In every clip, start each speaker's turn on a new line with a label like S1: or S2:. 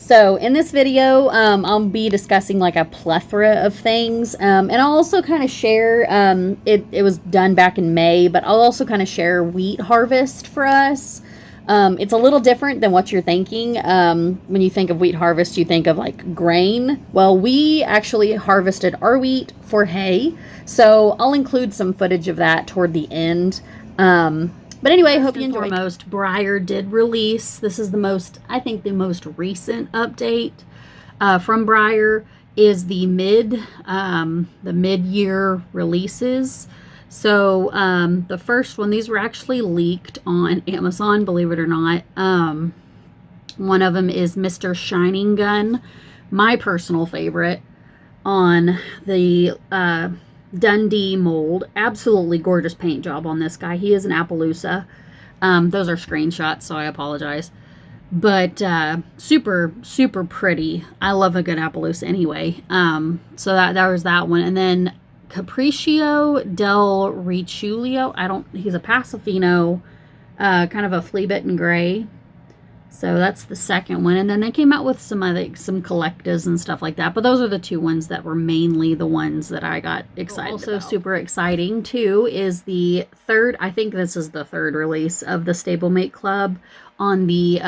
S1: So in this video, I'll be discussing like a plethora of things, and I'll also kind of share. It was done back in May, but I'll also kind of share wheat harvest for us. It's a little different than what you're thinking. When you think of wheat harvest, you think of like grain. Well, we actually harvested our wheat for hay, so I'll include some footage of that toward the end. But anyway, I hope you enjoy. Foremost, Breyer did release. This is I think the most recent update from Breyer is the mid-year releases. So the first one, these were actually leaked on Amazon, believe it or not. One of them is Mr. Shining Gun, my personal favorite, on the Dundee mold. Absolutely gorgeous paint job on this guy. He is an Appaloosa. Those are screenshots, so I apologize. But super, super pretty. I love a good Appaloosa anyway. So that was that one. And then Capriccio del Ricciolio. He's a Passifino, kind of a flea bitten gray. So that's the second one. And then they came out with some collectas and stuff like that. But those are the two ones that were mainly the ones that I got excited about. Also super exciting too is the third, I think this is the third release of the Stablemate Club on the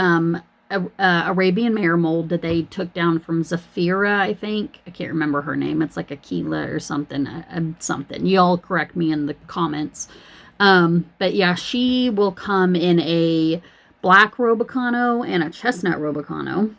S1: Arabian Mare mold that they took down from Zafira, I think. I can't remember her name. It's like Aquila or something. Something. Y'all correct me in the comments. But yeah, she will come in a black Robicano and a chestnut Robicano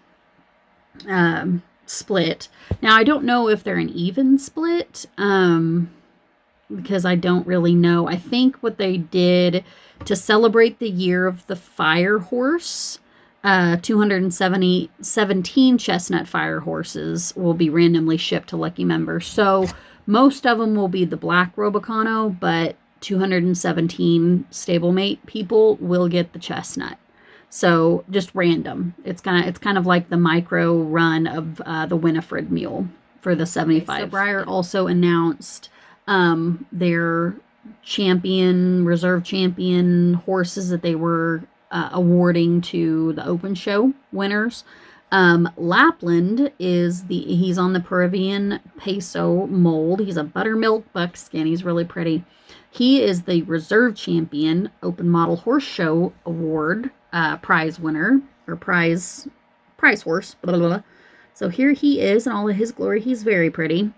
S1: split. Now, I don't know if they're an even split because I don't really know. I think what they did to celebrate the year of the fire horse, 217 chestnut fire horses will be randomly shipped to lucky members. So most of them will be the black Robicano, but 217 stablemate people will get the chestnut. So just random. It's kind of like the micro run of the Winifred mule for the 75. So Breyer also announced their reserve champion horses that they were awarding to the open show winners. Lapland he's on the Peruvian Peso mold. He's a buttermilk buckskin. He's really pretty. He is the reserve champion open model horse show award prize winner, or prize horse, blah, blah, blah. So here he is in all of his glory. He's very pretty.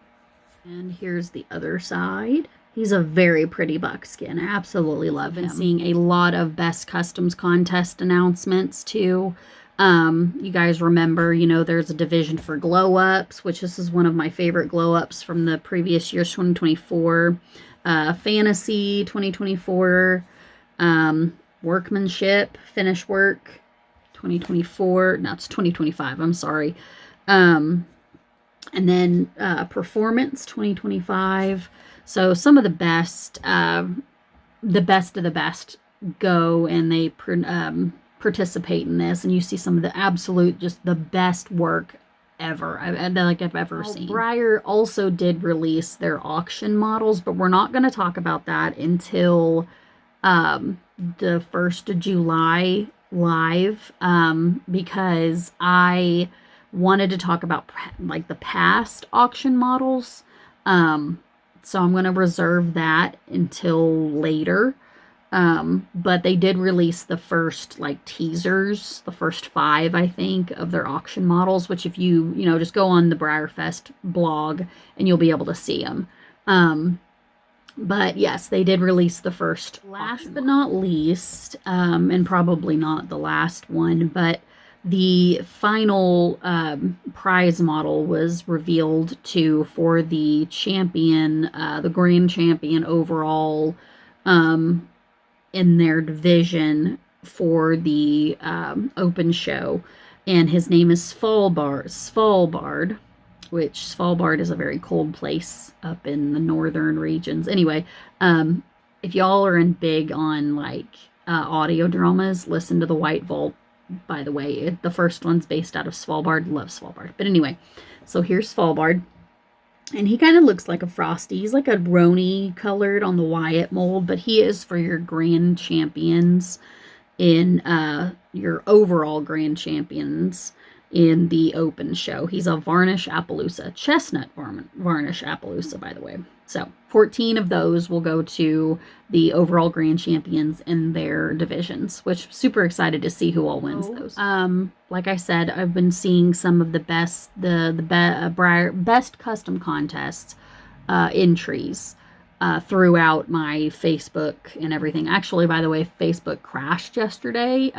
S1: And here's the other side. He's a very pretty buckskin. I absolutely love him. I've been seeing a lot of Best Customs contest announcements too. You guys remember, there's a division for glow ups, which this is one of my favorite glow ups from the previous year's 2024. Fantasy 2024. Workmanship, finish work 2024. No, it's 2025. I'm sorry. And then performance 2025. So some of the best of the best go and they participate in this, and you see some of the absolute, just the best work ever I've ever seen. Breyer also did release their auction models, but we're not going to talk about that until the 1st of July live, because I wanted to talk about like the past auction models. So I'm going to reserve that until later. But they did release the first teasers, the first 5, I think, of their auction models, which if you just go on the BreyerFest blog and you'll be able to see them. But yes, they did release the first. Last but not least, and probably not the last one, but the final prize model was revealed for the champion, the grand champion overall in their division for the open show. And his name is Svalbard, which Svalbard is a very cold place up in the northern regions. Anyway, if y'all are big on audio dramas, listen to The White Vault. By the way, the first one's based out of Svalbard. Love Svalbard. But anyway, so here's Svalbard. And he kind of looks like a Frosty. He's like a Roni colored on the Wyatt mold, but he is for your grand champions in your overall grand champions in the open show. He's a Varnish Appaloosa, chestnut Varnish Appaloosa, by the way. So 14 of those will go to the overall grand champions in their divisions, which super excited to see who all wins those. Like I said, I've been seeing some of the best, best custom contests entries throughout my Facebook and everything. Actually, by the way, Facebook crashed yesterday.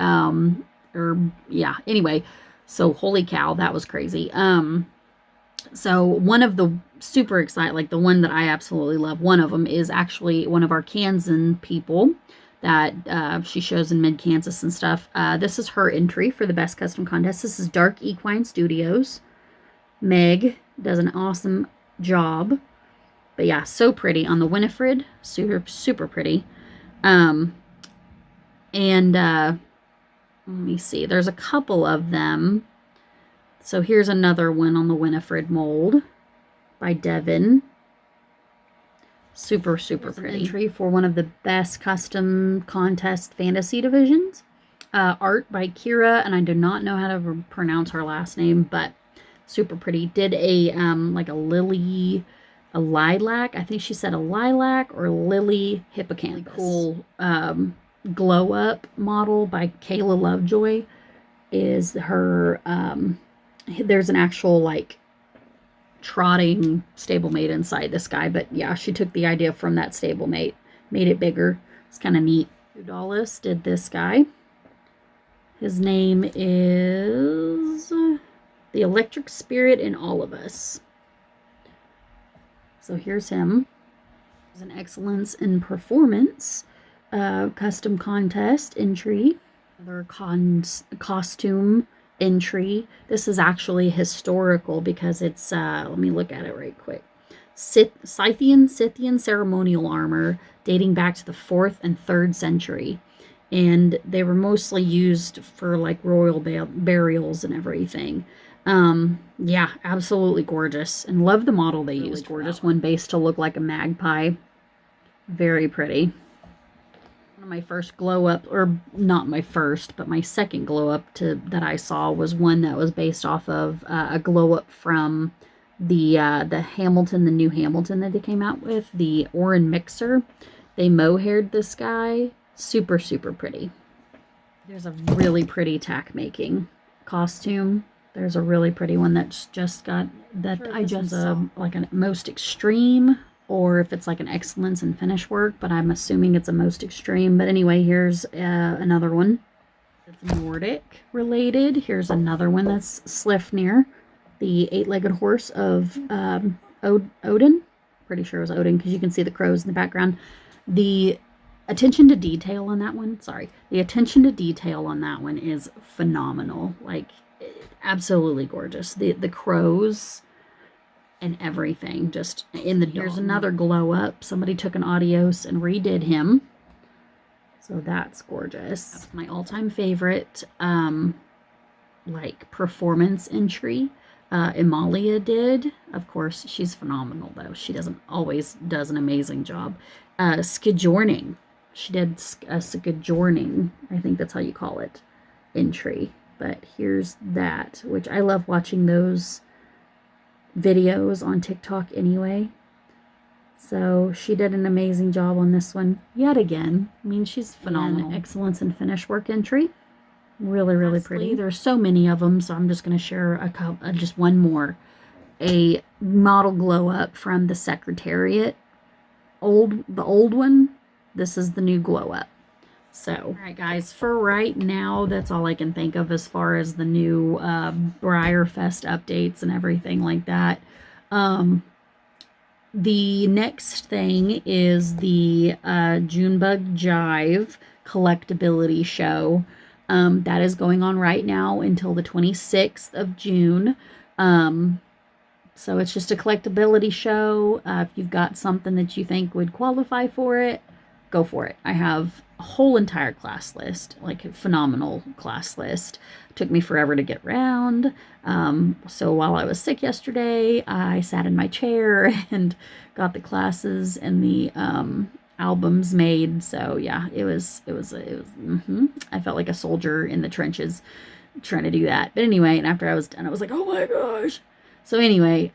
S1: Anyway, so holy cow, that was crazy. So one of the super excited, like the one that I absolutely love, one of them is actually one of our Kansan people that she shows in mid-Kansas and stuff. This is her entry for the best custom contest. This is Dark Equine Studios. Meg does an awesome job. But yeah, so pretty on the Winifred. Super, super pretty. Let me see. There's a couple of them. So here's another one on the Winifred mold by Devin. Super, super pretty. Entry for one of the best custom contest fantasy divisions. Art by Kira, and I do not know how to pronounce her last name, but super pretty. Did a like a lilac. I think she said a lilac or lily hippocampus. Really cool glow up model by Kayla Lovejoy is her. There's an actual like trotting stablemate inside this guy, but yeah, she took the idea from that stablemate, made it bigger. It's kind of neat. Udalis did this guy. His name is the Electric Spirit in All of Us. So here's him. There's an Excellence in Performance custom contest entry. Another costume entry. This is actually historical because it's, let me look at it right quick. Scythian ceremonial armor dating back to the 4th and 3rd century. And they were mostly used for like royal burials and everything. Yeah, absolutely gorgeous. And love the model they used. Gorgeous one based to look like a magpie. Very pretty. One of my first glow up, or not my first, but my second glow up that I saw was one that was based off of a glow up from the Hamilton, the new Hamilton that they came out with, the Orin Mixer. They mohaired this guy. Super, super pretty. There's a really pretty tack making costume. There's a really pretty one that's just got that sure, I just like a most extreme, or if it's like an excellence in finish work, but I'm assuming it's a most extreme. But anyway, here's another one that's Nordic related. Here's another one that's Slifnir, the 8-legged horse of Odin. Pretty sure it was Odin because you can see the crows in the background. The attention to detail on that one, the attention to detail on that one is phenomenal. Like, absolutely gorgeous. The crows and everything just in the here's another glow up. Somebody took an Adios and redid him, so that's gorgeous. That's my all-time favorite like performance entry. Emalia did. Of course, she's phenomenal though. She always does an amazing job. Skidjorning. She did a Skidjorning, I think that's how you call it, entry. But here's that, which I love watching those videos on TikTok anyway. So she did an amazing job on this one yet again. I mean, she's phenomenal. Excellence in finish work entry. Really, really pretty. There's so many of them, so I'm just going to share just one more. A model glow up from the Secretariat. The old one. This is the new glow up. So, all right, guys, for right now, that's all I can think of as far as the new Briarfest updates and everything like that. The next thing is the Junebug Jive collectability show. That is going on right now until the 26th of June. So it's just a collectability show. If you've got something that you think would qualify for it, go for it. I have a whole entire class list, like a phenomenal class list. It took me forever to get around. So while I was sick yesterday, I sat in my chair and got the classes and the albums made. So yeah, it was I felt like a soldier in the trenches. trying to do that. But anyway, and after I was done, I was like, oh my gosh. So anyway,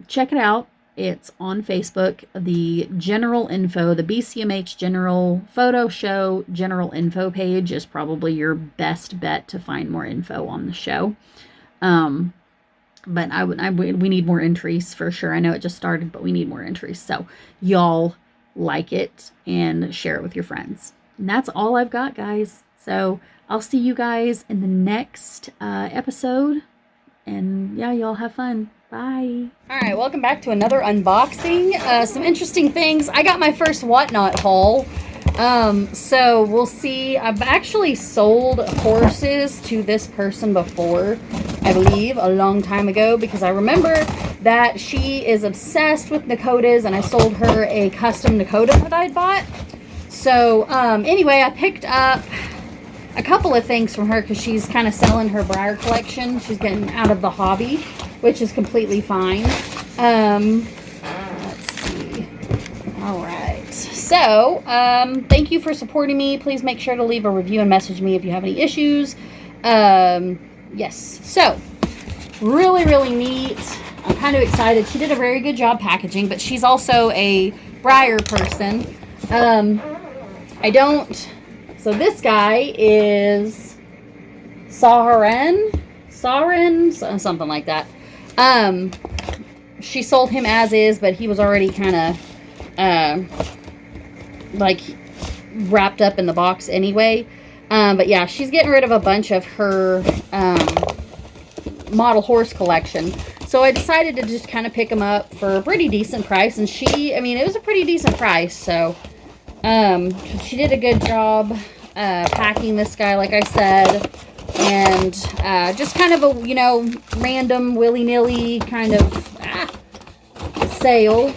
S1: check it out. It's on Facebook. The general info, the BCMH General Photo Show general info page is probably your best bet to find more info on the show. But we need more entries for sure. I know it just started, but we need more entries. So y'all like it and share it with your friends. And that's all I've got, guys. So I'll see you guys in the next episode. And yeah, y'all have fun. Bye. All right, welcome back to another unboxing. Some interesting things. I got my first Whatnot haul. So we'll see. I've actually sold horses to this person before, I believe, a long time ago, because I remember that she is obsessed with Nakotas, and I sold her a custom Nakota that I'd bought. So, anyway, I picked up a couple of things from her because she's kind of selling her Breyer collection. She's getting out of the hobby, which is completely fine. Let's see. All right. So, thank you for supporting me. Please make sure to leave a review and message me if you have any issues. Yes. So, really, really neat. I'm kind of excited. She did a very good job packaging, but she's also a Breyer person. So this guy is Saren, something like that. She sold him as is, but he was already kind of, like, wrapped up in the box anyway. But yeah, she's getting rid of a bunch of her, model horse collection. So I decided to just kind of pick them up for a pretty decent price. And it was a pretty decent price. So, she did a good job, packing this guy, like I said. And, just kind of a, random willy-nilly kind of, sale.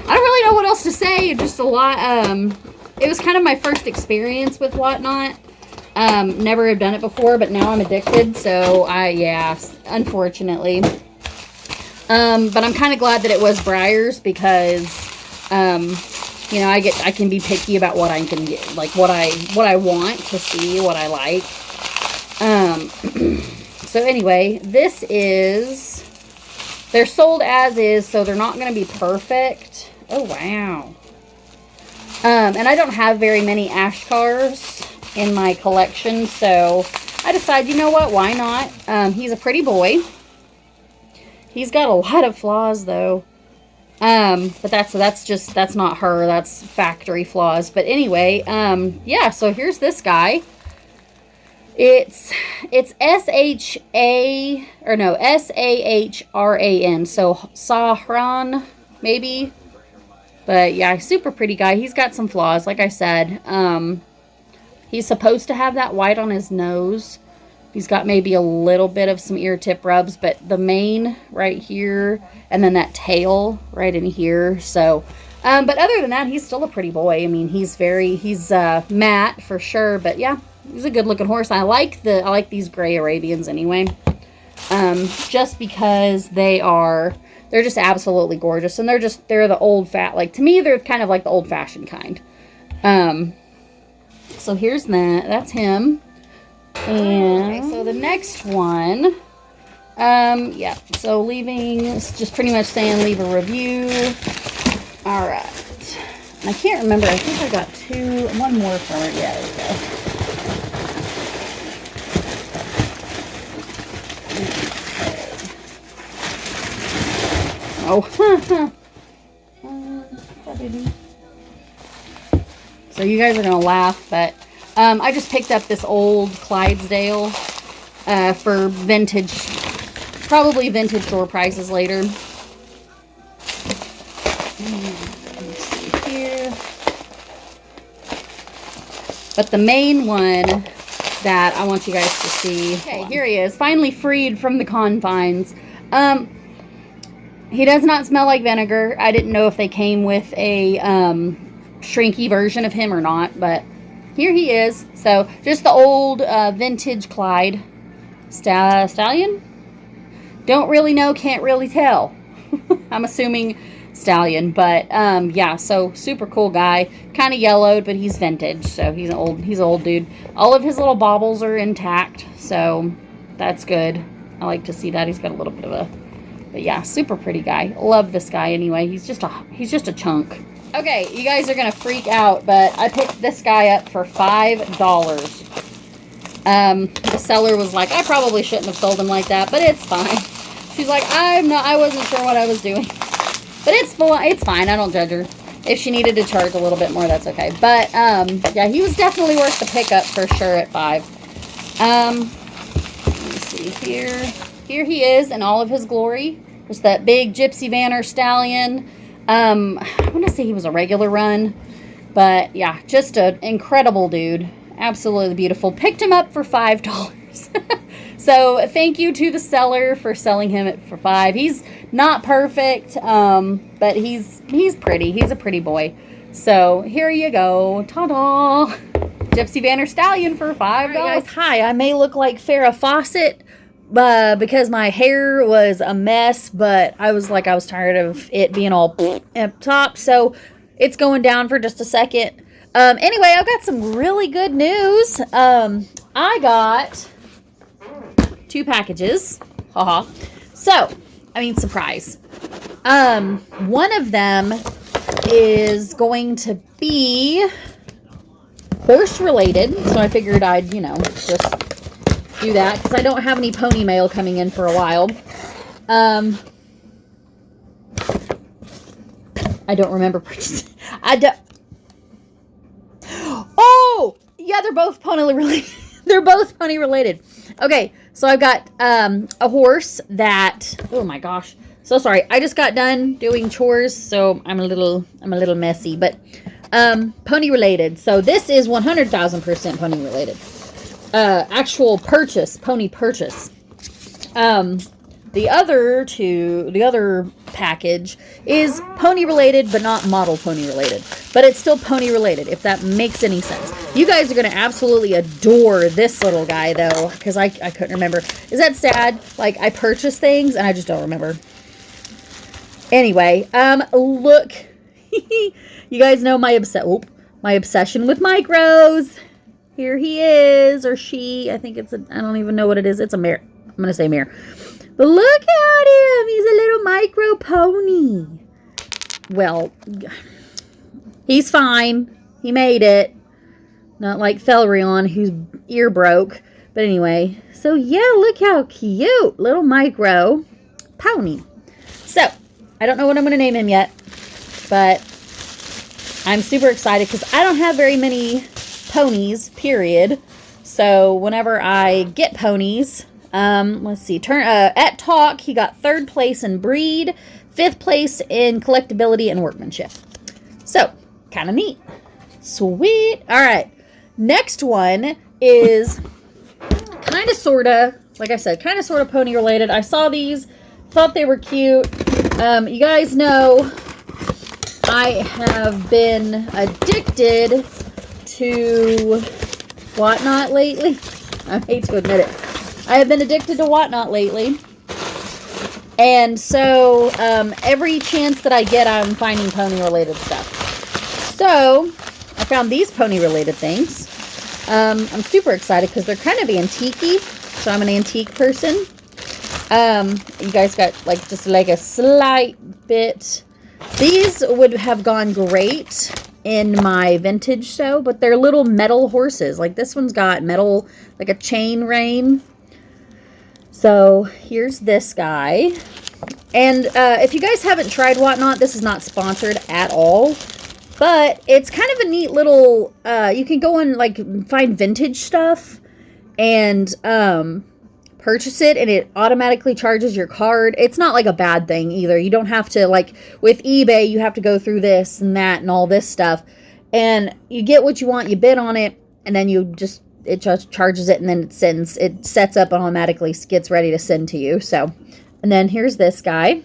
S1: I don't really know what else to say. Just a lot, it was kind of my first experience with Whatnot. Never have done it before, but now I'm addicted. So unfortunately. But I'm kind of glad that it was Breyers because, I can be picky about what I can get, like what I want to see, what I like. So anyway, they're sold as is, so they're not going to be perfect. Oh, wow. And I don't have very many Ashkars in my collection, so I decided, you know what, why not? He's a pretty boy. He's got a lot of flaws, though. But that's not her, that's factory flaws. But anyway, yeah, so here's this guy. It's S-A-H-R-A-N, so Sahran, maybe. But yeah, super pretty guy. He's got some flaws, like I said. He's supposed to have that white on his nose. He's got maybe a little bit of some ear tip rubs, but the mane right here, and then that tail right in here. So, but other than that, he's still a pretty boy. I mean, he's matte for sure, but yeah, he's a good looking horse. I like these gray Arabians anyway. Just because they're just absolutely gorgeous, and they're the old to me, they're kind of like the old fashioned kind. So here's that's him. And okay, so the next one, yeah, so just pretty much saying leave a review. All right. I can't remember. I think I got one more for it. Yeah, there we go. Okay. Oh, so you guys are going to laugh, but I just picked up this old Clydesdale for vintage, probably vintage store prices later. Let me see here. But the main one that I want you guys to see. Okay, here he is, finally freed from the confines. He does not smell like vinegar. I didn't know if they came with a shrinky version of him or not, but here he is. So just the old vintage Clyde stallion. Don't really know, can't really tell. I'm assuming stallion. But yeah, so super cool guy. Kind of yellowed, but he's vintage, so he's an old dude. All of his little baubles are intact, so that's good. I like to see that. He's got a little bit of a, but yeah, super pretty guy. Love this guy anyway. He's just a chunk. Okay, you guys are gonna freak out, but I picked this guy up for $5. The seller was like, I probably shouldn't have sold him like that, but it's fine. She's like, I wasn't sure what I was doing. But it's fine. I don't judge her. If she needed to charge a little bit more, that's okay. But, yeah, he was definitely worth the pickup for sure at $5. Let me see here. Here he is in all of his glory. Just that big Gypsy Vanner stallion. I want to say he was a regular run. But, yeah, just an incredible dude. Absolutely beautiful. Picked him up for $5. So thank you to the seller for selling him for $5. He's not perfect, but he's pretty. He's a pretty boy. So here you go. Ta-da! Gypsy Vanner Stallion for $5. Right, guys, hi. I may look like Farrah Fawcett because my hair was a mess, but I was tired of it being all up top. So it's going down for just a second. Anyway, I've got some really good news. I got 2 packages. Haha. So, I mean, surprise. One of them is going to be horse related. So I figured I'd, just do that because I don't have any pony mail coming in for a while. I don't remember purchasing. Oh, yeah, they're both pony related. They're both pony related. Okay, so I've got a horse that, oh my gosh, so sorry. I just got done doing chores, so I'm a little messy, but pony related. So this is 100,000% pony related. Actual purchase, pony purchase. The other package is pony related, but not model pony related. But it's still pony related, if that makes any sense. You guys are going to absolutely adore this little guy, though, because I couldn't remember. Is that sad? Like, I purchase things, and I just don't remember. Anyway, look. You guys know my obsession with micros. Here he is, or she. I think I don't even know what it is. It's a mare. I'm going to say mare. But look at him. He's a little micro pony. Well, he's fine. He made it. Not like Felrion, whose ear broke. But anyway. So, yeah, look how cute. Little micro pony. So, I don't know what I'm going to name him yet. But I'm super excited because I don't have very many ponies, period. So, whenever I get ponies... let's see. At Talk, he got 3rd place in breed, 5th place in collectability and workmanship. So, kind of neat. Sweet. All right. Next one is kind of, sort of, like I said, kind of, sort of pony related. I saw these, thought they were cute. You guys know I have been addicted to Whatnot lately. I hate to admit it. I have been addicted to Whatnot lately. And so, every chance that I get, I'm finding pony-related stuff. So, I found these pony-related things. I'm super excited because they're kind of antique-y. So, I'm an antique person. You guys got, just a slight bit. These would have gone great in my vintage show, but they're little metal horses. Like, this one's got metal, like a chain rein. So, here's this guy. And if you guys haven't tried Whatnot, this is not sponsored at all. But it's kind of a neat little... you can go and, find vintage stuff and purchase it, and it automatically charges your card. It's not, a bad thing, either. You don't have to, with eBay, you have to go through this and that and all this stuff. And you get what you want, you bid on it, and then you just... it just charges it, and then it sets up and automatically gets ready to send to you. So, and then here's this guy.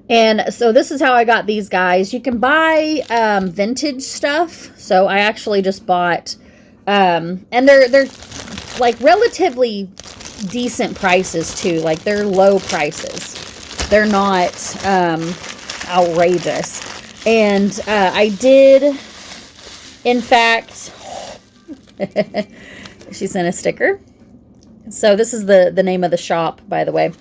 S1: And so this is how I got these guys. You can buy vintage stuff. So I actually just bought, and they're relatively decent prices too. They're low prices. They're not outrageous. And I did, in fact, she sent a sticker. So this is the name of the shop, by the way.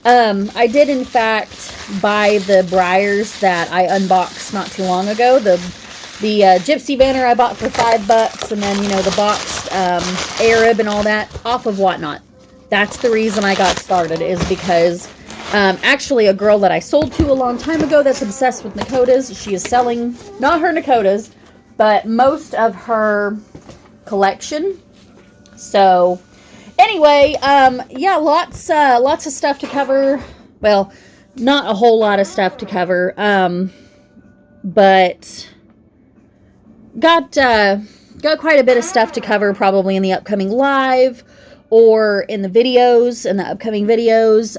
S1: I did, in fact, buy the briars that I unboxed not too long ago. The Gypsy Banner I bought for $5, and then, you know, the boxed Arab and all that off of Whatnot. That's the reason I got started, is because actually a girl that I sold to a long time ago that's obsessed with Nakotas, she is selling, not her Nakotas, but most of her collection. So anyway, yeah, lots of stuff to cover. Well, not a whole lot of stuff to cover, but got quite a bit of stuff to cover probably in the upcoming live or in the videos, in the upcoming videos.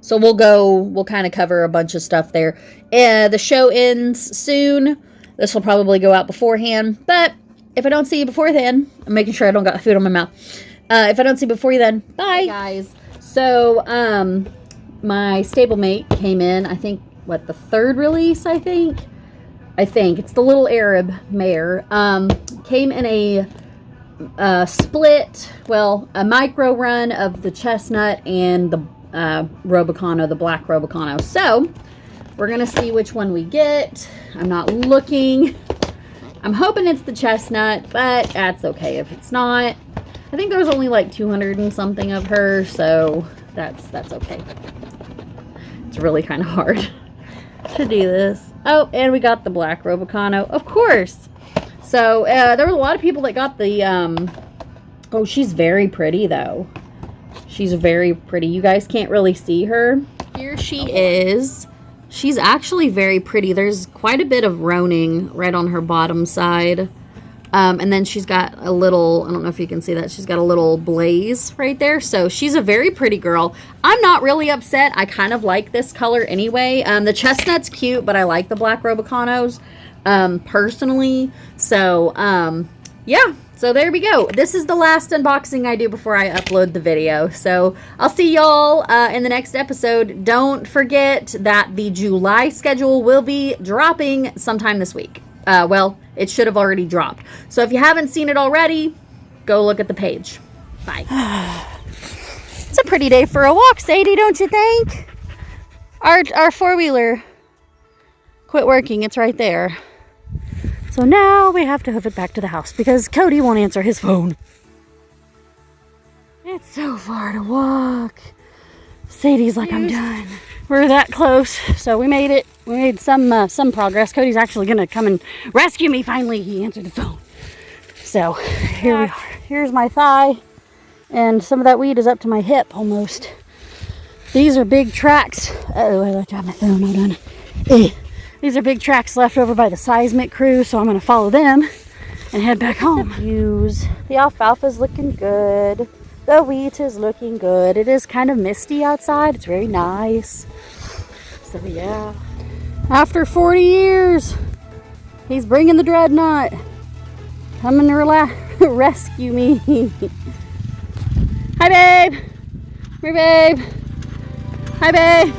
S1: So we'll kind of cover a bunch of stuff there. The show ends soon. This will probably go out beforehand, but if I don't see you before then, I'm making sure I don't got food on my mouth. If I don't see you before you then, bye. Hey guys. So, my stablemate came in, I think, what, the 3rd release, I think? It's the little Arab mare. Came in a split, well, a micro run of the chestnut and the Robocano, the black Robocano. So, we're going to see which one we get. I'm not looking. I'm hoping it's the chestnut, but that's okay if it's not. I think there was only like 200 and something of her, so that's okay. It's really kind of hard to do this. Oh, and we got the black Robocano, of course. So there were a lot of people that got the oh, she's very pretty though. She's very pretty. You guys can't really see her. Here she is. She's actually very pretty. There's quite a bit of roaning right on her bottom side. And then she's got a little, I don't know if you can see that, she's got a little blaze right there. So she's a very pretty girl. I'm not really upset. I kind of like this color anyway. The chestnut's cute, but I like the black Robocanos personally. So, yeah. So there we go. This is the last unboxing I do before I upload the video. So I'll see y'all in the next episode. Don't forget that the July schedule will be dropping sometime this week. Well, it should have already dropped. So if you haven't seen it already, go look at the page. Bye. It's a pretty day for a walk, Sadie, don't you think? Our four-wheeler quit working. It's right there. So now we have to hoof it back to the house because Cody won't answer his phone. It's so far to walk. Sadie's like, I'm done. We're that close. So we made it. We made some progress. Cody's actually going to come and rescue me. Finally, he answered the phone. So here we are. Here's my thigh. And some of that weed is up to my hip almost. These are big tracks. Uh-oh, I left my phone. Hold on. These are big tracks left over by the seismic crew, so I'm going to follow them and head back home. The views. The alfalfa's looking good. The wheat is looking good. It is kind of misty outside. It's very nice. So yeah. After 40 years, he's bringing the dreadnought. Coming to rescue me. Hi, babe. Here, babe. Hi, babe.